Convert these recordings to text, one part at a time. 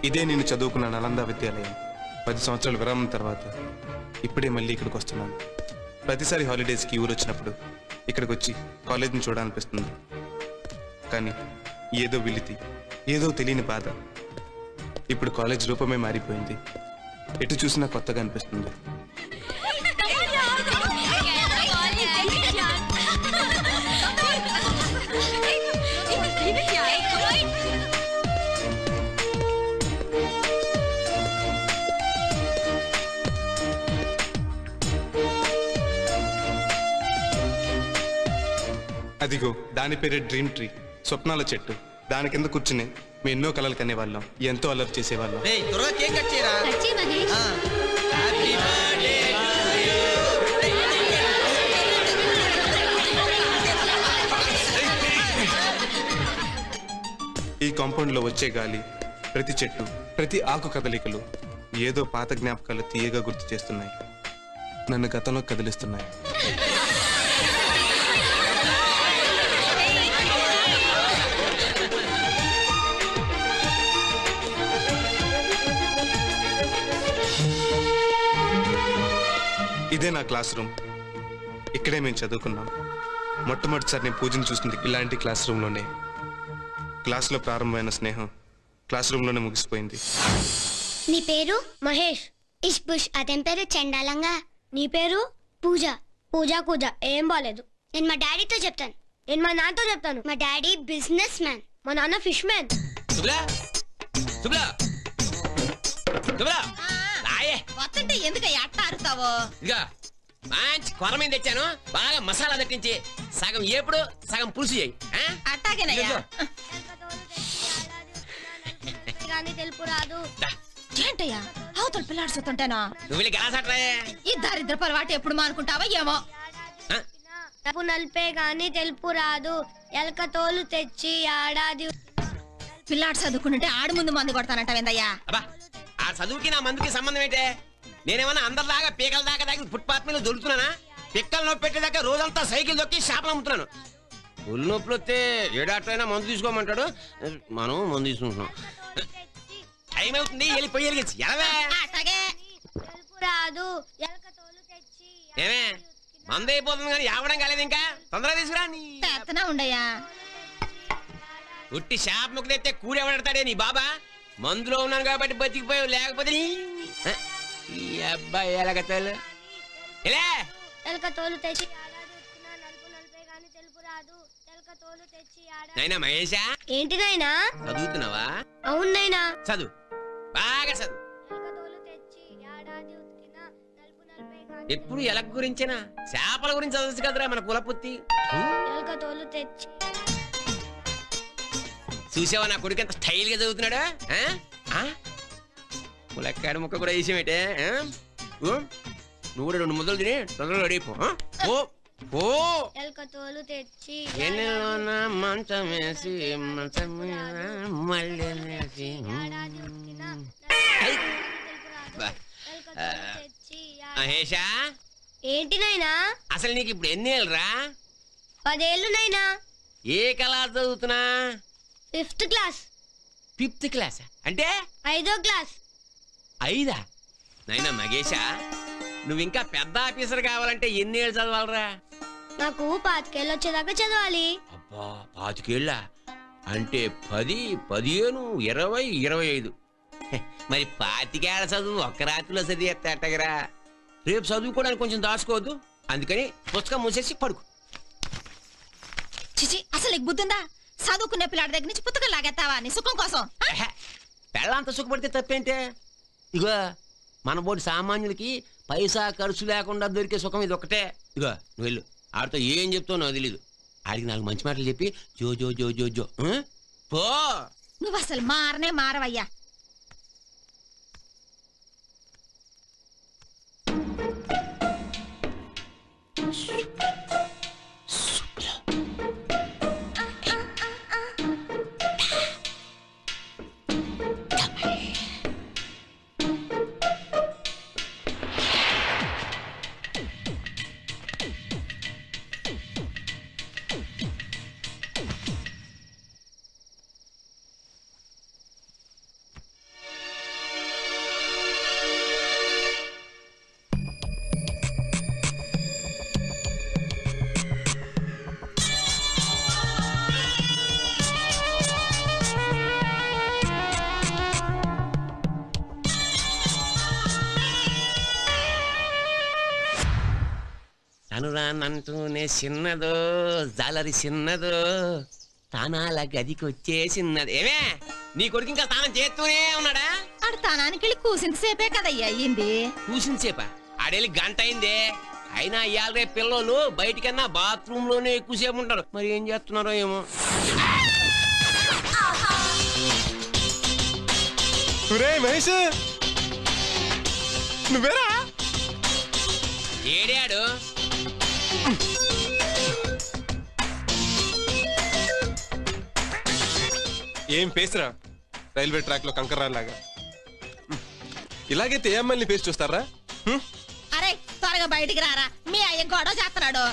ఇదే నేను చదువుకున్న నలంద విద్యాలయం. 10 సంవత్సరాల విరామం తర్వాత ఇప్పుడే మళ్ళీ ఇక్కడికి వస్తున్నాను. ప్రతిసారి హాలిడేస్కి ఊరు వచ్చినప్పుడు ఇక్కడికి వచ్చి కాలేజీని చూడాలనిపిస్తుంది. కానీ ఏదో వెలితి, ఏదో తెలియని బాధ. ఇప్పుడు కాలేజ్ రూపమే మారిపోయింది. ఎటు చూసినా కొత్తగా అనిపిస్తుంది. అదిగో దాని పేరే డ్రీమ్ ట్రీ, స్వప్నాల చెట్టు. దాని కింద కూర్చుని మేము ఎన్నో కలలు కనేవాళ్ళం, ఎంతో అల్లరి చేసేవాళ్ళం. ఈ కాంపౌండ్ లో వచ్చే గాలి, ప్రతి చెట్టు, ప్రతి ఆకు కదలికలు ఏదో పాత జ్ఞాపకాలు తీయగా గుర్తు చేస్తున్నాయి, నన్ను గతంలో కదిలిస్తున్నాయి. ఇదే నా క్లాస్ రూమ్. ఇక్కడే మేము చదువుకున్నాం. మొట్టమొదటిసారి నేను పూజను చూస్తుంది ఇలాంటి క్లాస్ రూమ్లోనే. క్లాస్లో ప్రారంభమైన స్నేహం క్లాస్ రూమ్లోనే ముగిసిపోయింది. నీ పేరు మహేష్. ఇష్ బుష్. అతని పేరు చండాలంగా. నీ పేరు పూజ. పూజ ఏం బాలేదు. నేను మా డాడీతో చెప్తాను. నేను మా నాన్నతో చెప్తాను. మా డాడీ బిజినెస్ మ్యాన్, మా నాన్న ఫిష్ మ్యాన్. ఎందుకు అట్ట అరుతావు? ఇక మంచి కొర మీద తెచ్చాను, బాగా మసాలా దట్టించి సగం ఏపుడు సగం పులుసు చేయి. అట్టాగేనయ్యా. తెలుపు రాదు. ఏంటయ్యా అవతల పిల్లాడు చూస్తుంటానా? నువ్వు ఈ దరిద్ర పరవాటు ఎప్పుడు మానుకుంటావా ఏమో. తప్పు నలిపే గాని తెలుపు రాదు, ఎలక తోలు తెచ్చి ఏడాది. పిల్లాడు చదువుకుంటుంటే ఆడు ముందు మందు కొడతానంటావేందయ్యా? ఆ చదువుకి నా మందుకి సంబంధం ఏంటే? నేనేమన్నా అందరిలాగా పీకల దాకా దాకా ఫుట్పాత్ మీద దొరుకుతున్నానా? పిక్కలు నొప్పి పెట్టేదాకా రోజంతా సైకిల్ దొక్కి షాపులు అమ్ముతున్నాను. ఒళ్ళు నొప్పులు వస్తే ఏ డాక్టర్ అయినా మందు తీసుకోమంటాడు, మనం మందు తీసుకుంటున్నాం. టైం అవుతుంది, వెళ్ళిపోయి ఏమే మందు అయిపోతుంది కానీ ఆవడం కాలేదు. ఇంకా తొందరగా తీసుకురా. ఉండయా ఉట్టి షాప్ ముక్కు తెస్తే కూడి ఎవడతాడే నీ బాబా? మందులో ఉన్నాను కాబట్టి బతికిపోయావు, లేకపోతే ఈ అబ్బాయి ఎలకతోలు నైనా మహేషా. ఏంటి నాయనా? చదువుతున్నావా? అవును నాయనా. చదువు, బాగా చదువు. ఎప్పుడు ఎలక గురించేనా? చేపల గురించి చదవచ్చు కదరా మన కులపుత్తి. చూసావా నా కొడుకు ఎంత స్టైల్ గా చదువుతున్నాడా? ములక్కాడు ముక్క కూడా వేసేమేటే. నువ్వు కూడా 2 ముద్దలు తిని తొందరగా అడిగిపో. మంచం వేసి మహేషా. ఏంటి నాయనా? అసలు నీకు ఇప్పుడు ఎన్ని ఏళ్ళరా? 10 ఏళ్ళు నాయనా. ఏ క్లాస్ చదువుతున్నా? 5th class. 5th క్లాస్ అంటే 5వ క్లాస్. 5ఆ? నైనా మహేషా, నువ్వు ఇంకా పెద్ద ఆఫీసర్ కావాలంటే ఎన్ని ఏళ్ళు చదవాలరా? నాకు 25 ఏళ్ళు వచ్చేదాకా చదవాలి. అబ్బా 25 ఏళ్ళ అంటే 10, 15, 20, 25. మరి 25 ఏళ్ళ చదువు ఒక్క రాత్రిలో చదివేస్తాటగరా. రేపు చదువుకోవడానికి కొంచెం దాచుకోవద్దు. అందుకని పుస్తకం మూసేసి పడుకో. చిచి, అసలు నీకు బుద్ధుందా? చదువుకునే పిల్లాడి దగ్గర నుంచి పుస్తకం లాగేస్తావా నీ సుఖం కోసం? పెళ్ళంత సుఖపడితే తప్పేంటే? ఇగో మన బోటి సామాన్యులకి పైసా ఖర్చు లేకుండా దొరికే సుఖం ఇది ఒక్కటే. ఇగో నువ్వు వెళ్ళు, ఆడితో ఏం చెప్తావు నాకు తెలీదు. ఆడికి 4 మంచి మాటలు చెప్పి జో జో జో జో జో పో. నువ్వు అసలు మారనే మారవయ్యా. వస్తానంటూనే చిన్నదో జాలరి చిన్నదో తానాల గదికి వచ్చేసిన్నది. ఏమే నీ కొడుకు ఇంకా తానం చేస్తూనే ఉన్నాడా? ఆడు తానానికి వెళ్ళి కూసింత సేపే కదయ్యా అయ్యింది. కూసిన సేప ఆడేళ్ళి గంట అయిందే. అయినా ఇవాళ రేపు పిల్లలు బయటికన్నా బాత్రూమ్ లోనే ఎక్కువసేపు ఉంటారు. మరి ఏం చేస్తున్నారో ఏమో. మహేష్ నువ్వేరా? ఏడాడు ఏం పేసురా, రైల్వే ట్రాక్ లో కంకర్రాలాగా. ఇలాగైతే ఏ అమ్మాయిని పేసి చూస్తారా? అరే త్వరగా బయటికి రారా, మీ అయ్య గొడవ చేస్తున్నాడు.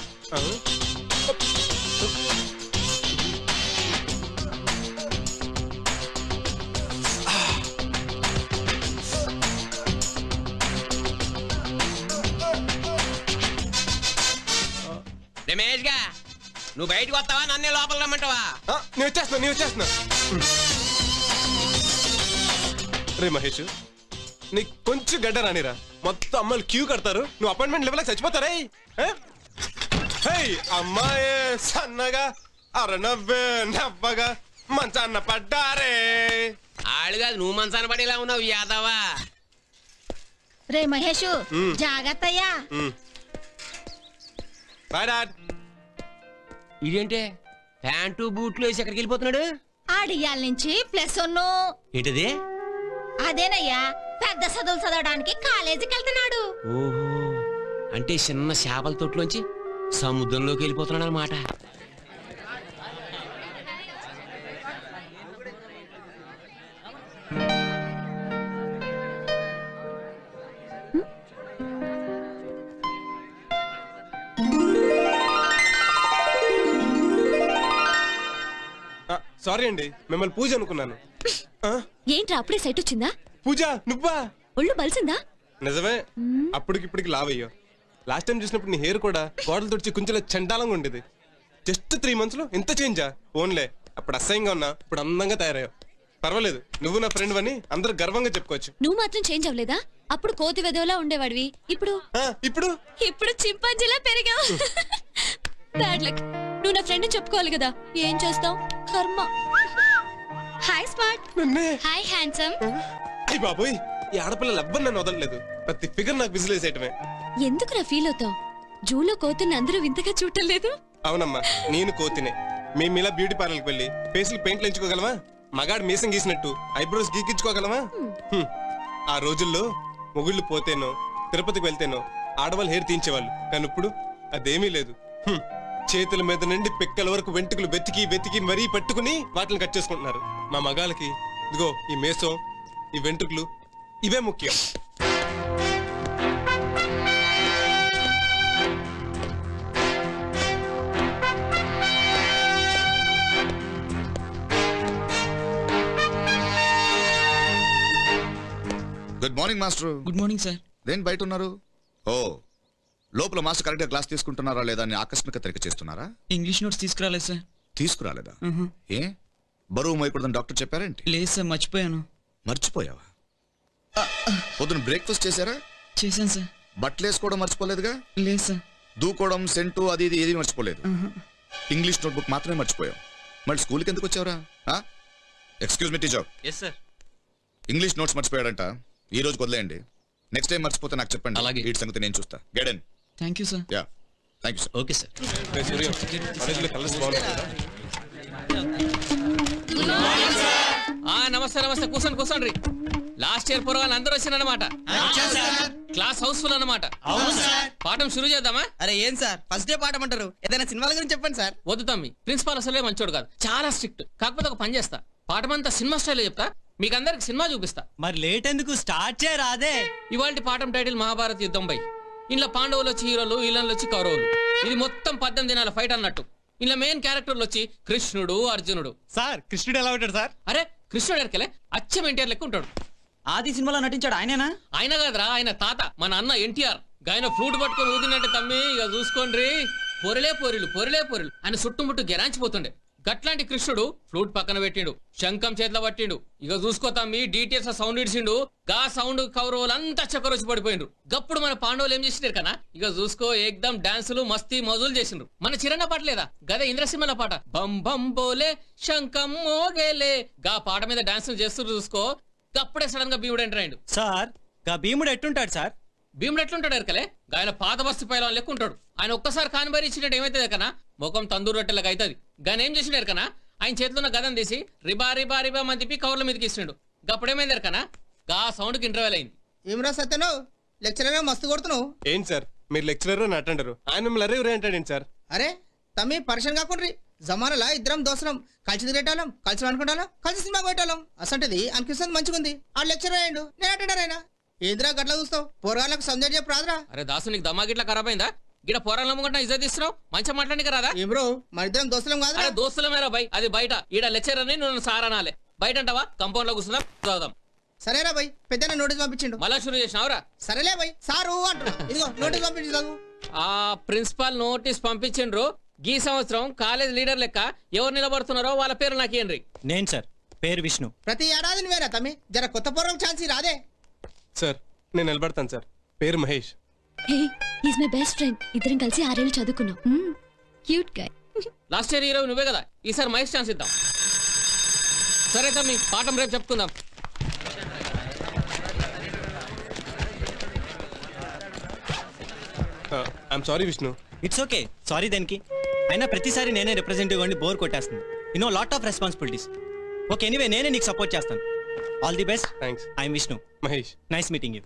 రమేష్ గా నువ్వు బయటకు వస్తావా, నన్నే లోపల రమ్మంటావా? నేను వచ్చేస్తున్నా. రే మహేష్, నీకు కొంచెం గడ్డ రానిరా, మొత్తం అమ్మాయిలు క్యూ కడతారు, నువ్వు అపాయింట్మెంట్ లెవెల్ చచ్చిపోతారా? అమ్మాయి సన్నగా అరనవ్వే నవ్వగా మంచాన్న పడ్డారే. ఆడు కాదు, నువ్వు మంచాన పడేలా ఉన్నావు యాదవా. రే మహేషు జాగ్రత్తయ్యా. Bye dad. ఇదేంటే ప్యాంటు బూట్లు వేసి ఎక్కడికి వెళ్ళిపోతున్నాడు? ఆడియాల నుంచి ప్లస్ ఉన్ను. ఏంటది? అదేనయ్యా, పెద్ద చదువులు చదవడానికి కాలేజీకి వెళ్తున్నాడు. ఓహో, అంటే చిన్న చేపల తొట్టులోంచి సముద్రంలోకి వెళ్ళిపోతున్నాడు అనమాట. సారీ అండి, మిమ్మల్ని పూజ అనుకున్నాను. ఏంట్రా అప్పుడే సెట్ వచ్చిందా? పూజ నువ్వా? ఒళ్ళు బలిసిందా? నిజమే, అప్పటికిప్పటికి లావయ్యో. లాస్ట్ టైం చూసినప్పుడు నీ హెయిర్ కూడా గోడలు తుడిచి కొంచెం చండాలంగా ఉండేది. జస్ట్ 3 months లో ఎంత చేంజా? ఓన్లే అప్పుడు అసహ్యంగా ఉన్నా, ఇప్పుడు అందంగా తయారయ్యావు. పర్వాలేదు, నువ్వు నా ఫ్రెండ్ అని అందరూ గర్వంగా చెప్పుకోవచ్చు. నువ్వు మాత్రం చేంజ్ అవ్వలేదా? అప్పుడు కోతి వెదవలా ఉండేవాడివి, ఇప్పుడు ఇప్పుడు ఇప్పుడు చింపాంజీలా పెరిగావు. Bad luck. నువ్వు నా ఫ్రెండ్ చెప్పుకోవాలి కదా, ఏం చేస్తావు? కర్మ. Hi smart. Hi handsome. అయ్య బాబోయ్, ఈ ఆడపిల్లలు ఎవ్వరు నన్ను వదలలేదు. ప్రతి ఫిగర్ నాకు విజిల్ వేసేయటమే. ఎందుకు నా ఫీల్ అవుతావు? జూలో కోతుని అందరూ వింతగా చూడటం లేదు. అవునమ్మా, నేను కోతినే. మేము ఇలా బ్యూటీ పార్లర్కి వెళ్ళి ఫేసులు పెయింట్లు ఎంచుకోగలమా? మగాడు మీసం గీసినట్టు ఐబ్రోస్ గీకించుకోగలమా? ఆ రోజుల్లో మొగుళ్ళు పోతేనో తిరుపతికి వెళ్తేనో ఆడవాళ్ళు హెయిర్ తీయించేవాళ్ళు, కానీ ఇప్పుడు అదేమీ లేదు. చేతుల మీద నుండి పిక్కల వరకు వెంట్రుకలు వెతికి వెతికి మరీ పట్టుకుని వాటిని కట్ చేసుకుంటున్నారు. మా మగాళ్ళకి ఇదిగో ఈ మేసం, ఈ వెంట్రుకలు ఇవే ముఖ్యం. Good morning master. Good morning sir. దేని బయట ఉన్నారు? ఓ, లోపల మాస్టర్ కరెక్ట్ గా క్లాస్ తీసుకుంటున్నారా లేదా అని ఆకస్మిక తనిఖీ చేస్తున్నారా? ఇంగ్లీష్ నోట్స్ తీసుకురాలేదు సార్. తీసుకురాలేదా? ఏ బరువు మోయకూడదని డాక్టర్ చెప్పారేంటి? లేదు సార్, మర్చిపోయాను. మర్చిపోయావా? పొద్దున బ్రేక్ఫాస్ట్ చేశారా? చేశాను సార్. బట్టలు వేసుకోవడం మర్చిపోలేదుగా? లేదు సార్. దూకోవడం, సెంటు అది ఇది ఏది మర్చిపోలేదు. ఇంగ్లీష్ నోట్బుక్ మాత్రమే మర్చిపోయావు. మళ్ళీ స్కూల్కి ఎందుకు వచ్చావురా? Excuse me teacher. Yes sir. English notes మర్చిపోయాడంట, ఈ రోజు వదిలేయండి. నెక్స్ట్ టైం మర్చిపోతే నాకు చెప్పండి. అలాగే. ఈ సంగతి నేను చూస్తా. Get in. Thank you sir. Yeah, thank you sir. Okay sir. Colours బాగున్నాయి కదా? నమస్తే నమస్తే, కూర్చోండి కూర్చోండి. లాస్ట్ ఇయర్ పూర్వాలు అందరూ వచ్చిందన్నమాట. క్లాస్ హౌస్ఫుల్ అన్నమాట. పాఠం షురూ చేద్దామా? అరే ఏం సార్, ఫస్ట్ డే పాఠం అంటారు, ఏదైనా సినిమాల గురించి చెప్పండి సార్. వద్దు తమ్మి, ప్రిన్సిపాల్ అసలే మంచోడు కాదు, చాలా స్ట్రిక్ట్. కాకపోతే ఒక పని చేస్తా, పాఠం అంతా సినిమా స్టైల్లో చెప్తా, మీకు అందరికి సినిమా చూపిస్తా. మరి లేట్ ఎందుకు, స్టార్ట్ చేయరాదే. ఇవాళ పాఠం టైటిల్ మహాభారత యుద్ధం బై. ఇంట్లో పాండవులు వచ్చి హీరోలు, విలన్లు వచ్చి కౌరవులు. ఇది మొత్తం 18 దినాల ఫైట్ అన్నట్టు. ఇంట్లో మెయిన్ క్యారెక్టర్లు వచ్చి కృష్ణుడు, అర్జునుడు. సార్ కృష్ణుడు ఎలా ఉంటాడు సార్? అరే కృష్ణుడు ఎరకలే, అచ్చం ఎన్టీఆర్ లెక్క ఉంటాడు. ఆది సినిమాలో నటించాడు ఆయనేనా? ఆయన కాదురా, ఆయన తాత మన అన్న ఎన్టీఆర్. ఆయన ఫ్లూట్ పట్టుకొని ఊదినట్టు తమ్మి, ఇక చూసుకోండి. పొరలే పొరిలు పొరలే పొరిలు ఆయన చుట్టుముట్టు గెరాంచిపోతుండే. గట్లాంటి కృష్ణుడు ఫ్లూట్ పక్కన పెట్టిండు, శంఖం చేతిలో పట్టిండు. ఇక చూసుకోతా మీ డీటెయిల్స్ సౌండ్ ఇడిచిండు. గా సౌండ్ కౌరవులంతా చక్కరొచ్చి పడిపోయిండ్రు. గప్పుడు మన పాండవులు ఏం చేసినారు కన్నా, ఇక చూసుకో ఏకదం డాన్సులు మస్తీ మజులు చేసిండ్రు. మన చిరన్న పాట లేదా గదే ఇంద్రసింహల పాట, బం బం బోలే శంఖం మోగేలే. గా పాట మీద డాన్స్ చేస్తూ చూసుకో. అప్పుడే సడన్ గా భీముడు ఎంటర్ అయ్యిండు. సార్ గా భీముడు ఎట్టుంటాడు సార్? భీముడు ఎట్లుంటాడు ఎరకలే, ఆయన పాత బస్తీ పైల లెక్క ఉంటాడు. ఆయన ఒక్కసారి కానిబారి ఇచ్చినట్టు ఏమైతుంది ఎరకనా, ముఖం తందూరు రొట్టెలకు అవుతుంది. గాని ఏం చేసిండు ఎరకనా, ఆయన చేతిలో ఉన్న గదం తీసి రిబా రిబా రిబా అని తిప్పి కవర్ల మీదకి ఇస్తుండు. గప్పుడేమైంది ఎరకనా, గా సౌండ్కి ఇంటర్వెల్ అయింది. ఏమరా సత్యను లెక్చరర్ మస్తు కొడుతున్నావు. ఏంటి సార్ మీరు లెక్చరర్ అని అటెండరు, ఆయన మిమ్మల్ని అరే అంటాడేంటి సార్? అరే తమ్మి పరిచయం కాకుండా జమానలా ఇద్దరం దోసలం కలిసి తిరిగేటాలం, కలిసి అనుకుంటాం, కలిసి సినిమా పోయేటాలం. అసంటది అనిపిస్తుంది మంచిగుంది. ఆ లెక్చరర్ అయ్యిండు, నేను అటెండర్ అయినా. ఏంద్రా గట్లా చూస్తావు? పోరగాళ్ళకు సంజయ్ చెప్పు రాదురా. అరే దాసు నీకు దమ్మా గిట్లా ఖరాబ్ అయిందా? గిడ పోరాలు నమ్ముకుంటా ఇజ్జత్ ఇస్తున్నావు, మంచిగా మాట్లాడికి రాదా? ఏం బ్రో మన ఇద్దరం దోసలం కాదు. అరే దోస్తుల మేరా బై, అది బయట. ఈడ లెక్చరర్ అని నువ్వు సార్ అనాలే. బయట అంటావా? కంపౌండ్ లో కూర్చున్నా చదువుదాం. సరేరా బై, పెద్ద నోటీస్ పంపించిండు. మళ్ళా షురూ చేసినావురా? సరేలే బై, సారు అంటున్నా. ఇదిగో నోటీస్ పంపించి చదువు. ఆ ప్రిన్సిపాల్ నోటీస్ పంపించిండ్రు. ఈ సంవత్సరం కాలేజ్ లీడర్ లెక్క ఎవరు నిలబడుతున్నారో వాళ్ళ పేరు నాకేంద్రి. నేను సార్, పేరు విష్ణు. ప్రతి ఏడాది నువ్వేనా తమ్మి? జర కొత్త పోరం ఛాన్స్ రాదే. సార్ నేను నిలబడతాను సార్, పేరు మహేష్. హే ఈజ్ మై బెస్ట్ ఫ్రెండ్. ఇద్దరం కలిసి 6 ఏళ్ళు చదువుకున్నాం. Cute guy. Last year hero నువ్వే కదా, ఈసారి మహేష్ ఛాన్స్ ఇద్దాం. సరే తమ్మి, పాఠం రేపు చెప్పుకుందాం. I'm sorry Vishnu. It's okay, sorry దేనికి. అయినా ప్రతిసారి నేనే రిప్రజెంటేటివ్ అండి, బోర్ కొట్టేస్తుంది. You know lot of responsibilities. Okay anyway నేనే నీకు సపోర్ట్ చేస్తాను. All the best. Thanks. I'm Vishnu. Mahesh. Nice meeting you.